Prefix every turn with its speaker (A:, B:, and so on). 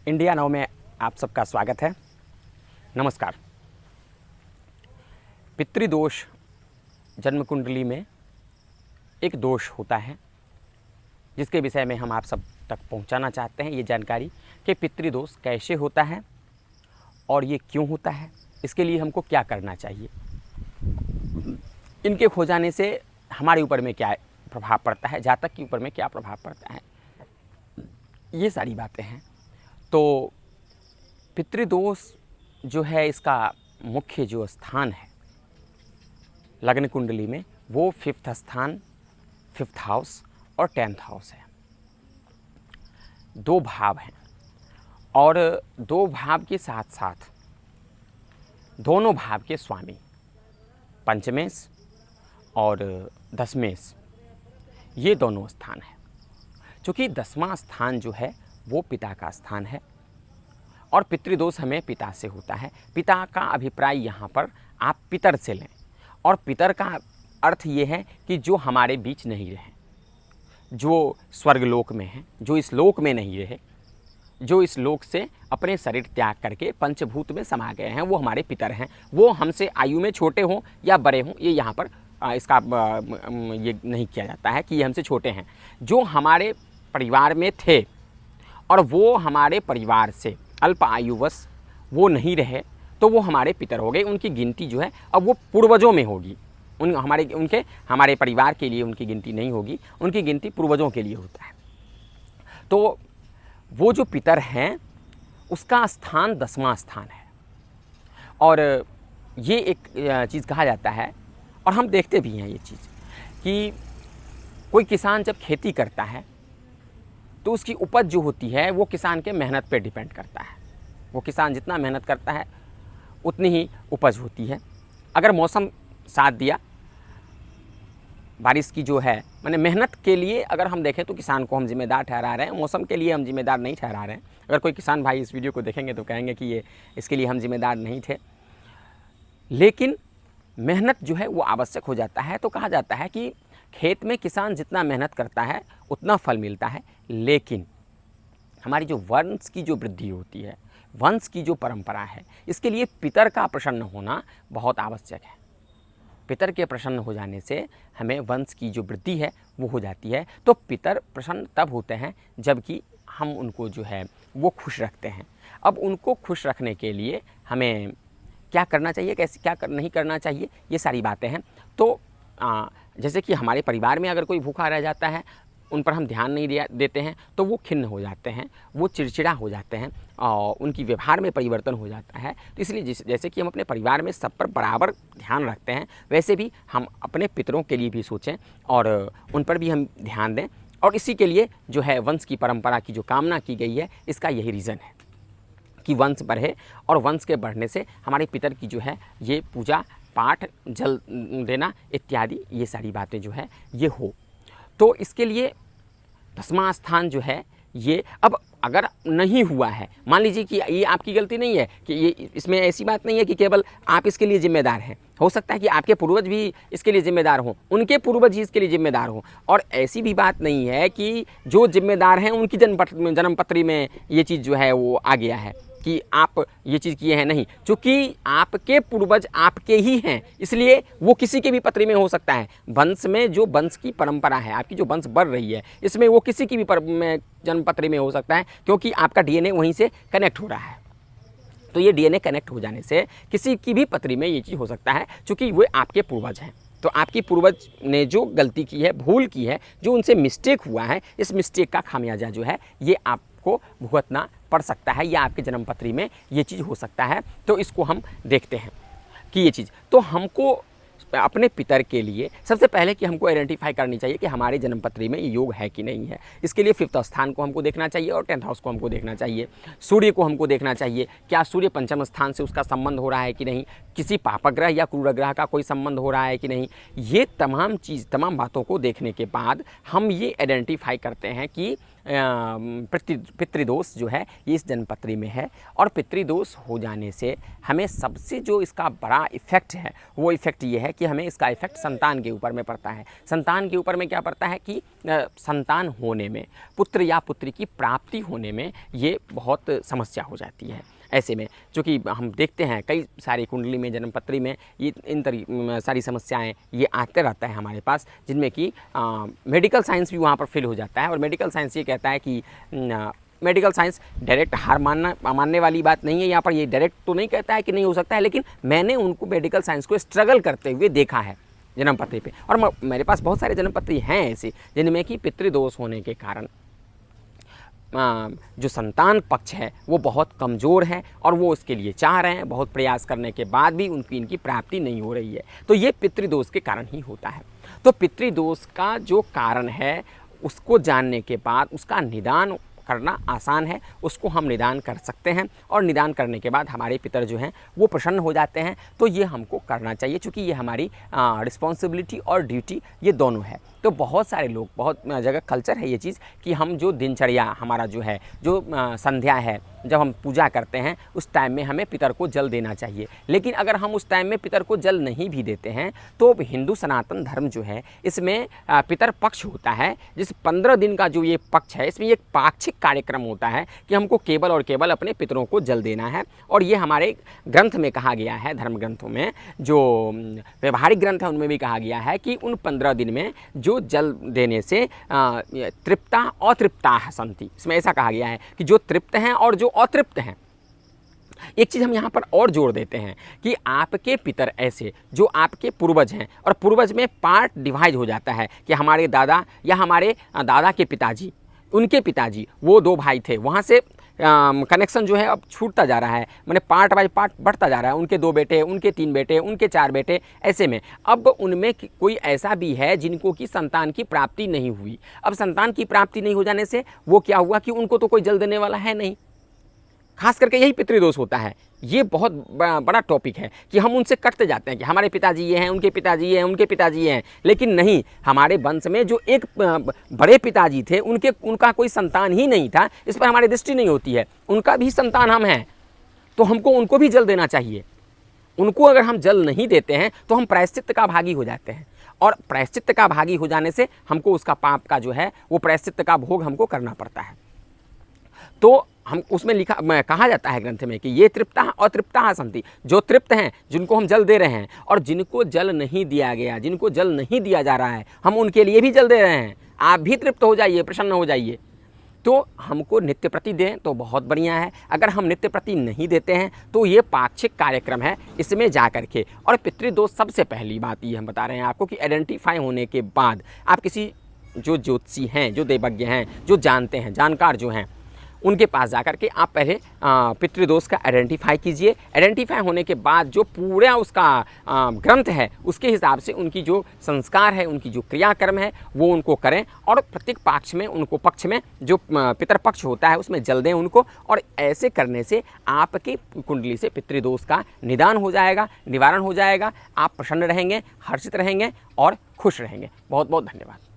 A: India now में आप सबका स्वागत है। नमस्कार। पितृदोष जन्म कुंडली में एक दोष होता है जिसके विषय में हम आप सब तक पहुंचाना चाहते हैं ये जानकारी कि पितृदोष कैसे होता है और ये क्यों होता है, इसके लिए हमको क्या करना चाहिए, इनके हो जाने से हमारे ऊपर में क्या प्रभाव पड़ता है, जातक के ऊपर में क्या प्रभाव पड़ता है, ये सारी बातें हैं। तो पितृदोष जो है इसका मुख्य जो स्थान है लग्न कुंडली में वो 5th स्थान, 5th हाउस और 10th हाउस है। 2 भाव हैं और 2 भाव के साथ साथ दोनों भाव के स्वामी पंचमेश और दशमेश ये दोनों स्थान है। चूँकि 10वां स्थान जो है वो पिता का स्थान है और पितृदोष हमें पिता से होता है। पिता का अभिप्राय यहाँ पर आप पितर से लें और पितर का अर्थ ये है कि जो हमारे बीच नहीं रहे, जो स्वर्गलोक में हैं, जो इस लोक में नहीं रहे, जो इस लोक से अपने शरीर त्याग करके पंचभूत में समा गए हैं, वो हमारे पितर हैं। वो हमसे आयु में छोटे हों या बड़े हों, ये यहाँ पर इसका ये नहीं किया जाता है कि ये हमसे छोटे हैं। जो हमारे परिवार में थे और वो हमारे परिवार से अल्प आयुवश वो नहीं रहे तो वो हमारे पितर हो गए। उनकी गिनती जो है अब वो पूर्वजों में होगी। हमारे परिवार के लिए उनकी गिनती नहीं होगी, उनकी गिनती पूर्वजों के लिए होता है। तो वो जो पितर हैं उसका स्थान 10वां स्थान है और ये एक चीज़ कहा जाता है और हम देखते भी हैं ये चीज़ कि कोई किसान जब खेती करता है तो उसकी उपज जो होती है वो किसान के मेहनत पे डिपेंड करता है। वो किसान जितना मेहनत करता है उतनी ही उपज होती है। अगर मौसम साथ दिया, बारिश की जो है माने मेहनत के लिए अगर हम देखें तो किसान को हम जिम्मेदार ठहरा रहे हैं, मौसम के लिए हम जिम्मेदार नहीं ठहरा रहे हैं। अगर कोई किसान भाई इस वीडियो को देखेंगे तो कहेंगे कि ये इसके लिए हम जिम्मेदार नहीं थे, लेकिन मेहनत जो है वो आवश्यक हो जाता है। तो कहा जाता है कि खेत में किसान जितना मेहनत करता है उतना फल मिलता है, लेकिन हमारी जो वंश की जो वृद्धि होती है, वंश की जो परंपरा है, इसके लिए पितर का प्रसन्न होना बहुत आवश्यक है। पितर के प्रसन्न हो जाने से हमें वंश की जो वृद्धि है वो हो जाती है। तो पितर प्रसन्न तब होते हैं जबकि हम उनको जो है वो खुश रखते हैं। अब उनको खुश रखने के लिए हमें क्या करना चाहिए, कैसे क्या नहीं करना चाहिए, ये सारी बातें हैं। तो जैसे कि हमारे परिवार में अगर कोई भूखा रह जाता है, उन पर हम ध्यान नहीं देते हैं तो वो खिन्न हो जाते हैं, वो चिड़चिड़ा हो जाते हैं और उनकी व्यवहार में परिवर्तन हो जाता है। तो इसलिए जैसे कि हम अपने परिवार में सब पर बराबर ध्यान रखते हैं, वैसे भी हम अपने पितरों के लिए भी सोचें और उन पर भी हम ध्यान दें। और इसी के लिए जो है वंश की परंपरा की जो कामना की गई है, इसका यही रीज़न है कि वंश बढ़े और वंश के बढ़ने से हमारे पितर की जो है ये पूजा पाठ, जल देना इत्यादि ये सारी बातें जो है ये हो। तो इसके लिए 10वां स्थान जो है ये अब अगर नहीं हुआ है, मान लीजिए कि ये आपकी गलती नहीं है कि ये इसमें ऐसी बात नहीं है कि केवल आप इसके लिए जिम्मेदार हैं। हो सकता है कि आपके पूर्वज भी इसके लिए जिम्मेदार हों, उनके पूर्वज ही इसके लिए जिम्मेदार हों। और ऐसी भी बात नहीं है कि जो जिम्मेदार हैं उनकी जन्मपत्री में ये चीज़ जो है वो आ गया है कि आप ये चीज़ किए हैं। नहीं, चूँकि आपके पूर्वज आपके ही हैं इसलिए वो किसी के भी पत्री में हो सकता है। वंश में जो वंश की परंपरा है, आपकी जो वंश बढ़ रही है, इसमें वो किसी की भी जन्मपत्री में हो सकता है, क्योंकि आपका डीएनए वहीं से कनेक्ट हो रहा है। तो ये डीएनए कनेक्ट हो जाने से किसी की भी पत्री में ये चीज़ हो सकता है, चूँकि वे आपके पूर्वज हैं। तो आपकी पूर्वज ने जो गलती की है, भूल की है, जो उनसे मिस्टेक हुआ है, इस मिस्टेक का खामियाजा जो है ये आपको भुगतना पड़ सकता है या आपके जन्मपत्री में ये चीज़ हो सकता है। तो इसको हम देखते हैं कि ये चीज़ तो हमको अपने पितर के लिए सबसे पहले कि हमको आइडेंटिफाई करनी चाहिए कि हमारे जन्मपत्री में ये योग है कि नहीं है। इसके लिए 5th स्थान को हमको देखना चाहिए और 10th हाउस को हमको देखना चाहिए। सूर्य को हमको देखना चाहिए, क्या सूर्य पंचम स्थान से उसका संबंध हो रहा है कि नहीं, किसी पापग्रह या क्रूर ग्रह का कोई संबंध हो रहा है कि नहीं। ये तमाम बातों को देखने के बाद हम ये आइडेंटिफाई करते हैं कि पितृदोष जो है ये इस जन्मपत्री में है। और पितृदोष हो जाने से हमें सबसे जो इसका बड़ा इफ़ेक्ट है वो इफ़ेक्ट ये है कि हमें इसका इफ़ेक्ट संतान के ऊपर में पड़ता है। संतान के ऊपर में क्या पड़ता है कि संतान होने में, पुत्र या पुत्री की प्राप्ति होने में ये बहुत समस्या हो जाती है। ऐसे में चूँकि हम देखते हैं कई सारी कुंडली में, जन्मपत्री में ये सारी समस्याएं ये आते रहता है हमारे पास, जिनमें कि मेडिकल साइंस भी वहाँ पर फेल हो जाता है। और मेडिकल साइंस ये कहता है कि मेडिकल साइंस डायरेक्ट हार मानने वाली बात नहीं है। यहाँ पर ये डायरेक्ट तो नहीं कहता है कि नहीं हो सकता है, लेकिन मैंने उनको मेडिकल साइंस को स्ट्रगल करते हुए देखा है जन्मपत्री पे। और मेरे पास बहुत सारे जन्मपत्री हैं ऐसे जिनमें कि पितृदोष होने के कारण जो संतान पक्ष है वो बहुत कमज़ोर है और वो उसके लिए चाह रहे हैं, बहुत प्रयास करने के बाद भी इनकी प्राप्ति नहीं हो रही है। तो ये पितृदोष के कारण ही होता है। तो पितृदोष का जो कारण है उसको जानने के बाद उसका निदान करना आसान है, उसको हम निदान कर सकते हैं। और निदान करने के बाद हमारे पितर जो हैं वो प्रसन्न हो जाते हैं। तो ये हमको करना चाहिए, क्योंकि ये हमारी रिस्पॉन्सिबिलिटी और ड्यूटी ये दोनों है। तो बहुत सारे लोग, बहुत जगह कल्चर है ये चीज़ कि हम जो दिनचर्या हमारा जो है, जो संध्या है, जब हम पूजा करते हैं उस टाइम में हमें पितर को जल देना चाहिए। लेकिन अगर हम उस टाइम में पितर को जल नहीं भी देते हैं तो हिंदू सनातन धर्म जो है इसमें पितर पक्ष होता है, जिस 15 दिन का जो ये पक्ष है इसमें एक पाक्षिक कार्यक्रम होता है कि हमको केवल और केवल अपने पितरों को जल देना है। और ये हमारे ग्रंथ में कहा गया है, धर्म ग्रंथों में, जो व्यवहारिक ग्रंथ है उनमें भी कहा गया है कि उन 15 दिन में जो जल देने से तृप्ता अतृप्ता संति, इसमें ऐसा कहा गया है कि जो तृप्त हैं और जो अतृप्त हैं। एक चीज़ हम यहाँ पर और जोड़ देते हैं कि आपके पितर ऐसे जो आपके पूर्वज हैं, और पूर्वज में पार्ट डिवाइड हो जाता है कि हमारे दादा या हमारे दादा के पिताजी, उनके पिताजी, वो 2 भाई थे, वहाँ से कनेक्शन जो है अब छूटता जा रहा है, माने पार्ट बाय पार्ट बढ़ता जा रहा है। उनके 2 बेटे, उनके 3 बेटे, उनके 4 बेटे, ऐसे में अब उनमें कोई ऐसा भी है जिनको कि संतान की प्राप्ति नहीं हुई। अब संतान की प्राप्ति नहीं हो जाने से वो क्या हुआ कि उनको तो कोई जल देने वाला है नहीं। खास करके यही पितृदोष होता है। ये बहुत बड़ा टॉपिक है कि हम उनसे कटते जाते हैं कि हमारे पिताजी ये हैं, उनके पिताजी ये हैं, उनके पिताजी ये हैं, लेकिन नहीं, हमारे वंश में जो एक बड़े पिताजी थे उनका कोई संतान ही नहीं था। इस पर हमारी दृष्टि नहीं होती है। उनका भी संतान हम हैं, तो हमको उनको भी जल देना चाहिए। उनको अगर हम जल नहीं देते हैं तो हम प्रायश्चित्त का भागी हो जाते हैं, और प्रायश्चित्त का भागी हो जाने से हमको उसका पाप का जो है वो प्रायश्चित्त का भोग हमको करना पड़ता है। तो हम उसमें कहा जाता है ग्रंथ में कि ये तृप्ता अतृप्ता संति, जो तृप्त हैं जिनको हम जल दे रहे हैं, और जिनको जल नहीं दिया गया, जिनको जल नहीं दिया जा रहा है, हम उनके लिए भी जल दे रहे हैं। आप भी तृप्त हो जाइए, प्रसन्न हो जाइए। तो हमको नित्य प्रति दें तो बहुत बढ़िया है। अगर हम नित्य प्रति नहीं देते हैं तो ये पाक्षिक कार्यक्रम है, इसमें जा कर के। और पितृदोष सबसे पहली बात ये हम बता रहे हैं आपको कि आइडेंटिफाई होने के बाद आप किसी जो ज्योतिषी हैं, जो देवज्ञ हैं, जो जानते हैं, जानकार जो हैं, उनके पास जाकर के आप पहले पितृदोष का आइडेंटिफाई कीजिए। आइडेंटिफाई होने के बाद जो पूरा उसका ग्रंथ है उसके हिसाब से उनकी जो संस्कार है, उनकी जो क्रियाकर्म है वो उनको करें। और प्रत्येक पक्ष में उनको, पक्ष में जो पितर पक्ष होता है उसमें जल दें उनको। और ऐसे करने से आपकी कुंडली से पितृदोष का निदान हो जाएगा, निवारण हो जाएगा। आप प्रसन्न रहेंगे, हर्षित रहेंगे और खुश रहेंगे। बहुत बहुत धन्यवाद।